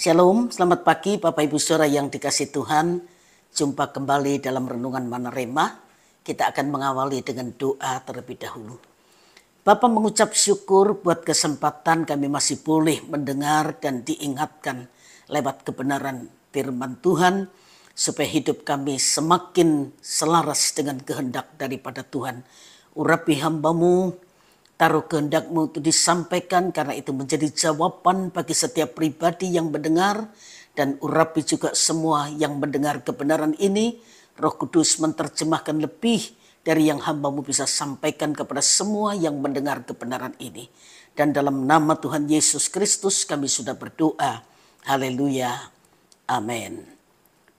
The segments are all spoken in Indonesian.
Shalom, selamat pagi Bapak Ibu Saudara yang dikasihi Tuhan. Jumpa kembali dalam Renungan Manerema. Kita akan mengawali dengan doa terlebih dahulu. Bapa mengucap syukur buat kesempatan kami masih boleh mendengar dan diingatkan lewat kebenaran firman Tuhan. Supaya hidup kami semakin selaras dengan kehendak daripada Tuhan. Urapi hamba-Mu, taruh kehendak-Mu itu disampaikan karena itu menjadi jawaban bagi setiap pribadi yang mendengar. Dan urapi juga semua yang mendengar kebenaran ini. Roh Kudus menerjemahkan lebih dari yang hamba-Mu bisa sampaikan kepada semua yang mendengar kebenaran ini. Dan dalam nama Tuhan Yesus Kristus kami sudah berdoa. Haleluya. Amin.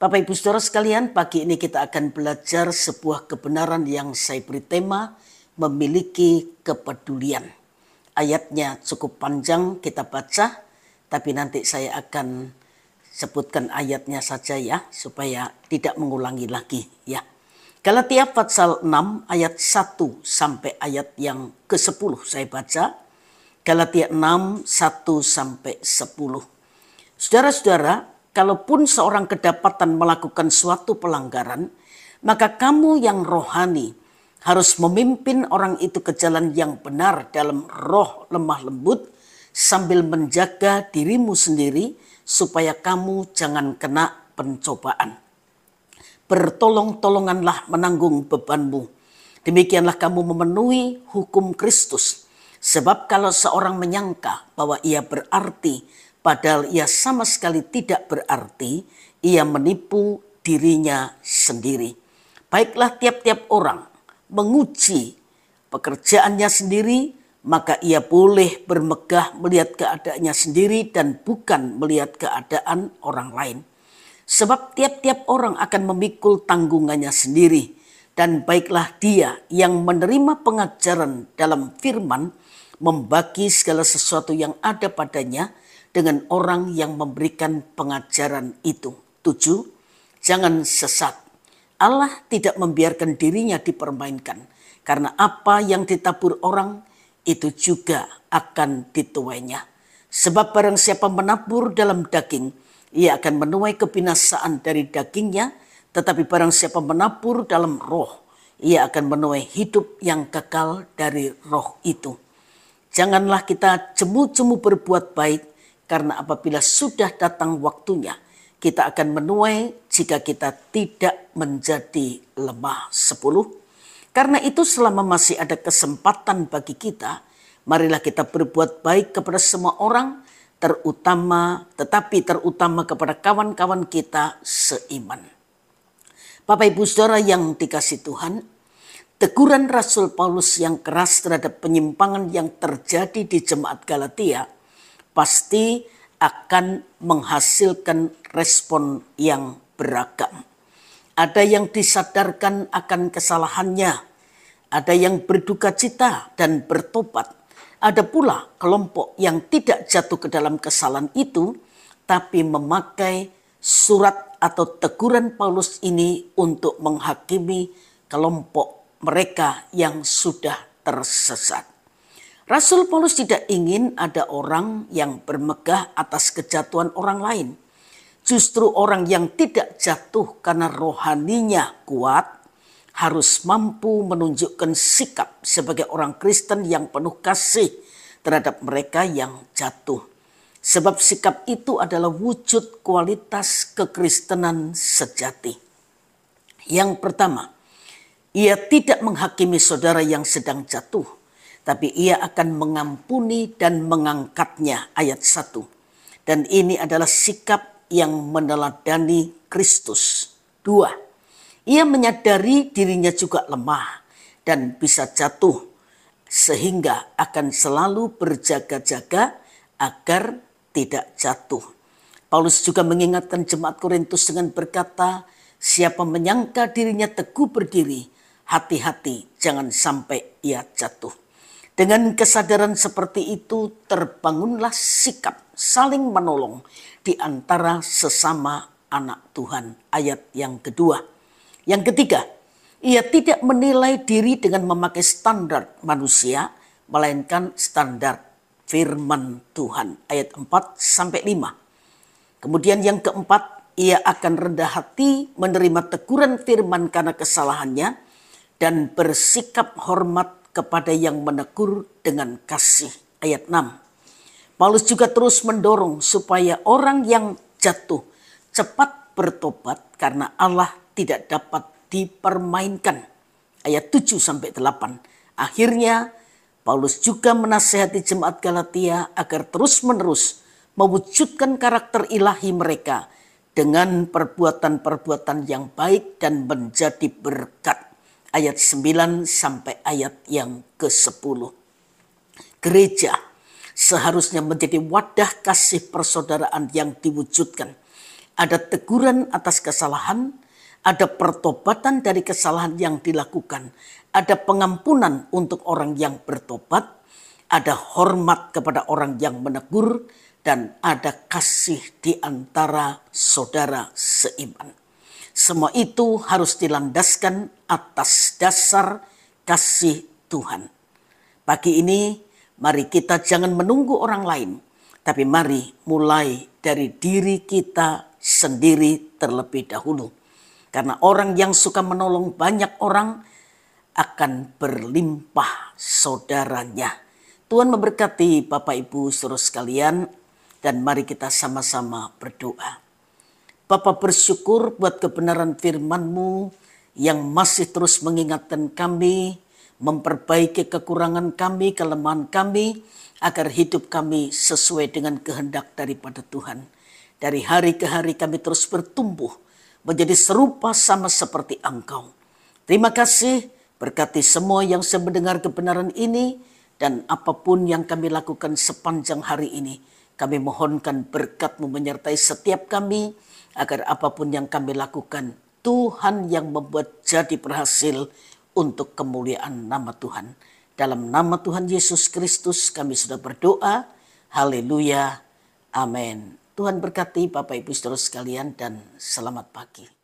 Bapak Ibu Saudara sekalian, pagi ini kita akan belajar sebuah kebenaran yang saya beri tema memiliki kepedulian. Ayatnya cukup panjang kita baca, tapi nanti saya akan sebutkan ayatnya saja ya, supaya tidak mengulangi lagi ya. Galatia pasal 6 ayat 1 sampai ayat yang ke-10 saya baca. Galatia 6 1 sampai 10. Saudara-saudara, kalaupun seorang kedapatan melakukan suatu pelanggaran, maka kamu yang rohani harus memimpin orang itu ke jalan yang benar dalam roh lemah lembut, sambil menjaga dirimu sendiri supaya kamu jangan kena pencobaan. Bertolong-tolonganlah menanggung bebanmu. Demikianlah kamu memenuhi hukum Kristus. Sebab kalau seorang menyangka bahwa ia berarti, padahal ia sama sekali tidak berarti, ia menipu dirinya sendiri. Baiklah tiap-tiap orang menguji pekerjaannya sendiri, maka ia boleh bermegah melihat keadaannya sendiri dan bukan melihat keadaan orang lain. Sebab tiap-tiap orang akan memikul tanggungannya sendiri. Dan baiklah dia yang menerima pengajaran dalam firman membagi segala sesuatu yang ada padanya dengan orang yang memberikan pengajaran itu. 7. Jangan sesat. Allah tidak membiarkan dirinya dipermainkan. Karena apa yang ditabur orang itu juga akan dituainya. Sebab barang siapa menabur dalam daging, ia akan menuai kebinasaan dari dagingnya. Tetapi barang siapa menabur dalam roh, ia akan menuai hidup yang kekal dari roh itu. Janganlah kita jemu-jemu berbuat baik, karena apabila sudah datang waktunya, kita akan menuai jika kita tidak menjadi lemah. 10. Karena itu selama masih ada kesempatan bagi kita, marilah kita berbuat baik kepada semua orang, tetapi terutama kepada kawan-kawan kita seiman. Bapak Ibu Saudara yang dikasihi Tuhan, teguran Rasul Paulus yang keras terhadap penyimpangan yang terjadi di jemaat Galatia pasti akan menghasilkan respon yang beragam. Ada yang disadarkan akan kesalahannya, ada yang berduka cita dan bertobat. Ada pula kelompok yang tidak jatuh ke dalam kesalahan itu, tapi memakai surat atau teguran Paulus ini untuk menghakimi kelompok mereka yang sudah tersesat. Rasul Paulus tidak ingin ada orang yang bermegah atas kejatuhan orang lain. Justru orang yang tidak jatuh karena rohaninya kuat harus mampu menunjukkan sikap sebagai orang Kristen yang penuh kasih terhadap mereka yang jatuh. Sebab sikap itu adalah wujud kualitas kekristenan sejati. Yang pertama, ia tidak menghakimi saudara yang sedang jatuh, tapi ia akan mengampuni dan mengangkatnya. Ayat 1. Dan ini adalah sikap yang meneladani Kristus. 2. Ia menyadari dirinya juga lemah dan bisa jatuh, sehingga akan selalu berjaga-jaga agar tidak jatuh. Paulus juga mengingatkan jemaat Korintus dengan berkata, siapa menyangka dirinya teguh berdiri, hati-hati jangan sampai ia jatuh. Dengan kesadaran seperti itu terbangunlah sikap saling menolong di antara sesama anak Tuhan. Ayat yang kedua. Yang ketiga, ia tidak menilai diri dengan memakai standar manusia, melainkan standar firman Tuhan. Ayat 4-5. Kemudian yang keempat, ia akan rendah hati menerima teguran firman karena kesalahannya dan bersikap hormat kepada yang menegur dengan kasih. Ayat 6. Paulus juga terus mendorong supaya orang yang jatuh cepat bertobat karena Allah tidak dapat dipermainkan. Ayat 7-8. Akhirnya Paulus juga menasihati jemaat Galatia agar terus-menerus mewujudkan karakter ilahi mereka dengan perbuatan-perbuatan yang baik dan menjadi berkat. Ayat 9 sampai ayat yang ke-10. Gereja seharusnya menjadi wadah kasih persaudaraan yang diwujudkan. Ada teguran atas kesalahan, ada pertobatan dari kesalahan yang dilakukan, ada pengampunan untuk orang yang bertobat, ada hormat kepada orang yang menegur, dan ada kasih di antara saudara seiman. Semua itu harus dilandaskan atas dasar kasih Tuhan. Pagi ini mari kita jangan menunggu orang lain, tapi mari mulai dari diri kita sendiri terlebih dahulu. Karena orang yang suka menolong banyak orang akan berlimpah saudaranya. Tuhan memberkati Bapak Ibu saudara sekalian. Dan mari kita sama-sama berdoa. Bapa, bersyukur buat kebenaran firman-Mu yang masih terus mengingatkan kami, memperbaiki kekurangan kami, kelemahan kami, agar hidup kami sesuai dengan kehendak daripada Tuhan. Dari hari ke hari kami terus bertumbuh, menjadi serupa sama seperti Engkau. Terima kasih, berkati semua yang sedang mendengar kebenaran ini, dan apapun yang kami lakukan sepanjang hari ini, kami mohonkan berkat-Mu menyertai setiap kami, agar apapun yang kami lakukan, Tuhan yang membuat jadi berhasil untuk kemuliaan nama Tuhan. Dalam nama Tuhan Yesus Kristus kami sudah berdoa. Haleluya. Amin. Tuhan berkati Bapak Ibu saudara sekalian dan selamat pagi.